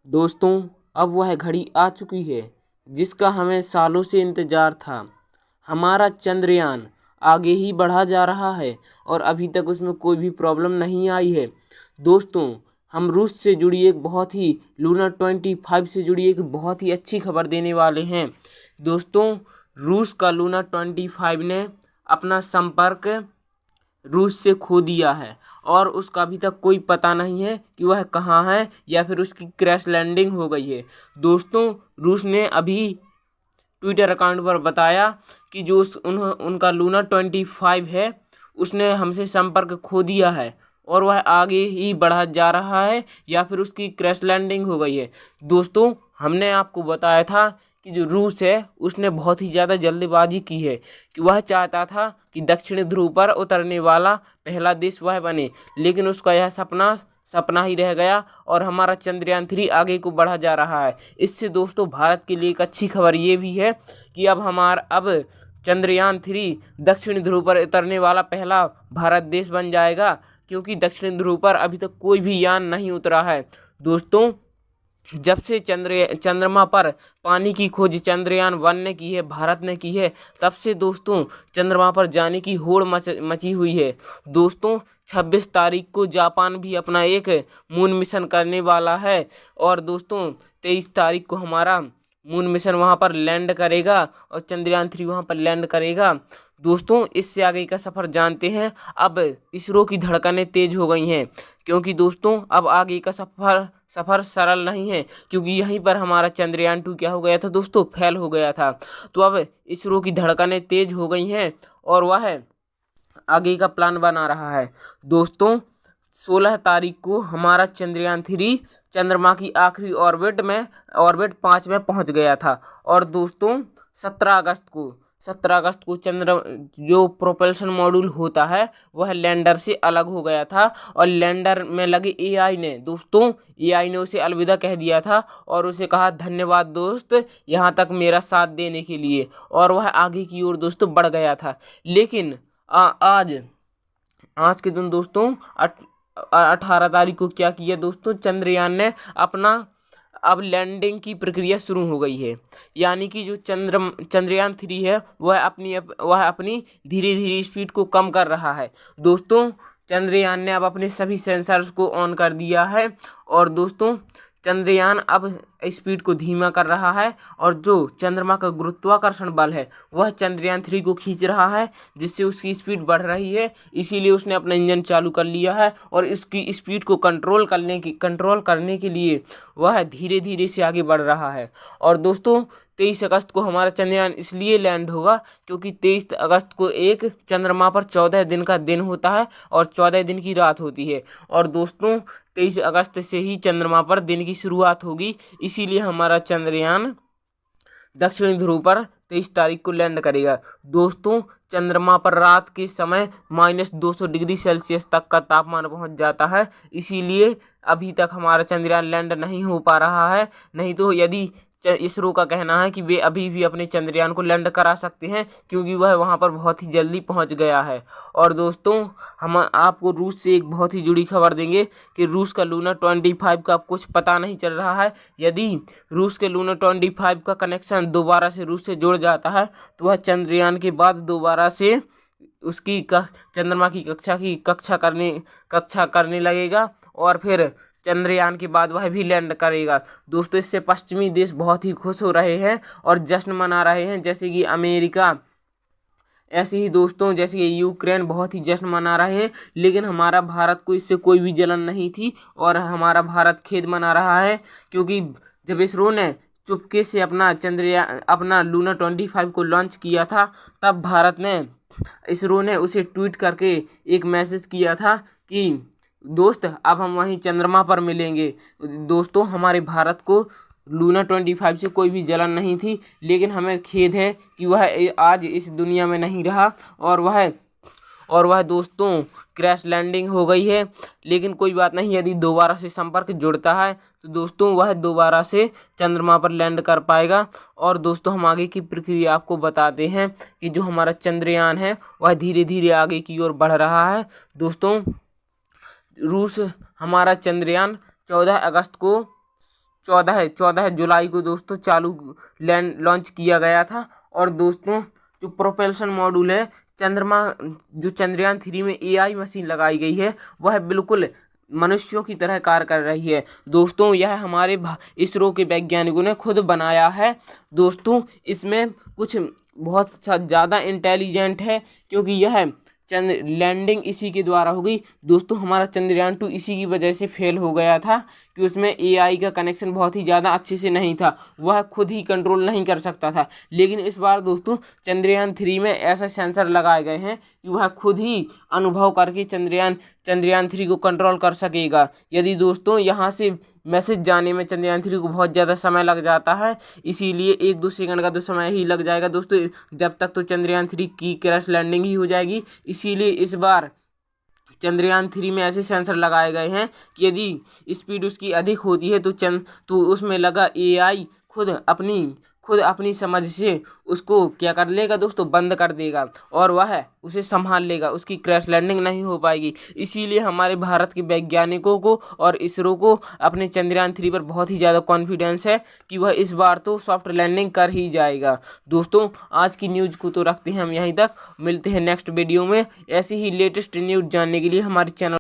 दोस्तों, अब वह घड़ी आ चुकी है जिसका हमें सालों से इंतजार था। हमारा चंद्रयान आगे ही बढ़ा जा रहा है और अभी तक उसमें कोई भी प्रॉब्लम नहीं आई है। दोस्तों, हम रूस से जुड़ी एक बहुत ही लूना 25 से जुड़ी एक बहुत ही अच्छी खबर देने वाले हैं। दोस्तों, रूस का लूना 25 ने अपना संपर्क रूस से खो दिया है और उसका अभी तक कोई पता नहीं है कि वह कहाँ है या फिर उसकी क्रैश लैंडिंग हो गई है। दोस्तों, रूस ने अभी ट्विटर अकाउंट पर बताया कि जो उनका लूना 25 है उसने हमसे संपर्क खो दिया है और वह आगे ही बढ़ा जा रहा है या फिर उसकी क्रैश लैंडिंग हो गई है। दोस्तों, हमने आपको बताया था कि जो रूस है उसने बहुत ही ज़्यादा जल्दबाजी की है कि वह चाहता था कि दक्षिण ध्रुव पर उतरने वाला पहला देश वह बने, लेकिन उसका यह सपना ही रह गया और हमारा चंद्रयान 3 आगे को बढ़ा जा रहा है। इससे दोस्तों, भारत के लिए एक अच्छी खबर ये भी है कि अब चंद्रयान 3 दक्षिण ध्रुव पर उतरने वाला पहला भारत देश बन जाएगा, क्योंकि दक्षिण ध्रुव पर अभी तक कोई भी यान नहीं उतरा है। दोस्तों, जब से चंद्रमा पर पानी की खोज चंद्रयान 1 ने की है, भारत ने की है, तब से दोस्तों चंद्रमा पर जाने की होड़ मची हुई है। दोस्तों, 26 तारीख को जापान भी अपना एक मून मिशन करने वाला है और दोस्तों 23 तारीख को हमारा मून मिशन वहां पर लैंड करेगा और चंद्रयान 3 वहां पर लैंड करेगा। दोस्तों, इससे आगे का सफ़र जानते हैं। अब इसरो की धड़कनें तेज हो गई हैं, क्योंकि दोस्तों अब आगे का सफ़र सरल नहीं है, क्योंकि यहीं पर हमारा चंद्रयान 2 क्या हो गया था दोस्तों, फेल हो गया था। तो अब इसरो की धड़कनें तेज हो गई हैं और वह आगे का प्लान बना रहा है। दोस्तों, 16 तारीख को हमारा चंद्रयान 3 चंद्रमा की आखिरी ऑर्बिट 5 में पहुंच गया था और दोस्तों 17 अगस्त को चंद्र जो प्रोपल्शन मॉड्यूल होता है वह लैंडर से अलग हो गया था और लैंडर में लगे एआई ने उसे अलविदा कह दिया था और उसे कहा, धन्यवाद दोस्त यहाँ तक मेरा साथ देने के लिए, और वह आगे की ओर दोस्तों बढ़ गया था। लेकिन आज के दिन दोस्तों 18 तारीख को क्या किया दोस्तों, चंद्रयान ने अपना अब लैंडिंग की प्रक्रिया शुरू हो गई है। यानी कि जो चंद्रयान 3 है वह अपनी धीरे धीरे स्पीड को कम कर रहा है। दोस्तों, चंद्रयान ने अब अपने सभी सेंसर्स को ऑन कर दिया है और दोस्तों चंद्रयान अब स्पीड को धीमा कर रहा है और जो चंद्रमा का गुरुत्वाकर्षण बल है वह चंद्रयान 3 को खींच रहा है, जिससे उसकी स्पीड बढ़ रही है। इसीलिए उसने अपना इंजन चालू कर लिया है और इसकी स्पीड को कंट्रोल करने के लिए वह धीरे धीरे से आगे बढ़ रहा है। और दोस्तों 23 अगस्त को हमारा चंद्रयान इसलिए लैंड होगा क्योंकि 23 अगस्त को एक चंद्रमा पर 14 दिन का दिन होता है और 14 दिन की रात होती है। और दोस्तों 23 अगस्त से ही चंद्रमा पर दिन की शुरुआत होगी, इसीलिए हमारा चंद्रयान दक्षिणी ध्रुव पर 23 तारीख को लैंड करेगा। दोस्तों, चंद्रमा पर रात के समय -200 डिग्री सेल्सियस तक का तापमान पहुंच जाता है, इसीलिए अभी तक हमारा चंद्रयान लैंड नहीं हो पा रहा है। नहीं तो यदि इसरो का कहना है कि वे अभी भी अपने चंद्रयान को लैंड करा सकते हैं, क्योंकि वह वहां पर बहुत ही जल्दी पहुंच गया है। और दोस्तों, हम आपको रूस से एक बहुत ही जुड़ी खबर देंगे कि रूस का लूना 25 का कुछ पता नहीं चल रहा है। यदि रूस के लूना 25 का कनेक्शन दोबारा से रूस से जुड़ जाता है तो वह चंद्रयान के बाद दोबारा से उसकी चंद्रमा की कक्षा करने लगेगा और फिर चंद्रयान के बाद वह भी लैंड करेगा। दोस्तों, इससे पश्चिमी देश बहुत ही खुश हो रहे हैं और जश्न मना रहे हैं, जैसे कि अमेरिका, ऐसे ही दोस्तों जैसे कि यूक्रेन बहुत ही जश्न मना रहे हैं। लेकिन हमारा भारत को इससे कोई भी जलन नहीं थी और हमारा भारत खेद मना रहा है, क्योंकि जब इसरो ने चुपके से अपना लूना 25 को लॉन्च किया था, तब इसरो ने उसे ट्वीट करके एक मैसेज किया था कि दोस्त अब हम वहीं चंद्रमा पर मिलेंगे। दोस्तों, हमारे भारत को लूना 25 से कोई भी जलन नहीं थी, लेकिन हमें खेद है कि वह आज इस दुनिया में नहीं रहा और वह दोस्तों क्रैश लैंडिंग हो गई है। लेकिन कोई बात नहीं, यदि दोबारा से संपर्क जुड़ता है तो दोस्तों वह दोबारा से चंद्रमा पर लैंड कर पाएगा। और दोस्तों, हम आगे की प्रक्रिया आपको बताते हैं कि जो हमारा चंद्रयान है वह धीरे धीरे आगे की ओर बढ़ रहा है। दोस्तों, हमारा चंद्रयान 14 अगस्त को 14 जुलाई को दोस्तों लैंड लॉन्च किया गया था। और दोस्तों जो प्रोपल्शन मॉड्यूल है चंद्रमा, जो चंद्रयान 3 में AI मशीन लगाई गई है वह बिल्कुल मनुष्यों की तरह कार्य कर रही है। दोस्तों यह हमारे इसरो के वैज्ञानिकों ने खुद बनाया है। दोस्तों इसमें कुछ बहुत ज़्यादा इंटेलिजेंट है, क्योंकि यह लैंडिंग इसी के द्वारा होगी। दोस्तों हमारा चंद्रयान 2 इसी की वजह से फेल हो गया था कि उसमें AI का कनेक्शन बहुत ही ज़्यादा अच्छे से नहीं था, वह खुद ही कंट्रोल नहीं कर सकता था। लेकिन इस बार दोस्तों चंद्रयान 3 में ऐसा सेंसर लगाए गए हैं कि वह खुद ही अनुभव करके चंद्रयान 3 को कंट्रोल कर सकेगा। यदि दोस्तों यहाँ से मैसेज जाने में चंद्रयान 3 को बहुत ज़्यादा समय लग जाता है, इसीलिए 1-2 सेकंड का तो समय ही लग जाएगा दोस्तों, जब तक तो चंद्रयान 3 की क्रैश लैंडिंग ही हो जाएगी। इसीलिए इस बार चंद्रयान 3 में ऐसे सेंसर लगाए गए हैं कि यदि स्पीड उसकी अधिक होती है तो उसमें लगा AI खुद अपनी समझ से उसको क्या कर लेगा दोस्तों, बंद कर देगा और वह उसे संभाल लेगा, उसकी क्रैश लैंडिंग नहीं हो पाएगी। इसीलिए हमारे भारत के वैज्ञानिकों को और इसरो को अपने चंद्रयान 3 पर बहुत ही ज़्यादा कॉन्फिडेंस है कि वह इस बार तो सॉफ्ट लैंडिंग कर ही जाएगा। दोस्तों आज की न्यूज़ को तो रखते हैं हम यहीं तक, मिलते हैं नेक्स्ट वीडियो में। ऐसी ही लेटेस्ट न्यूज़ जानने के लिए हमारे चैनल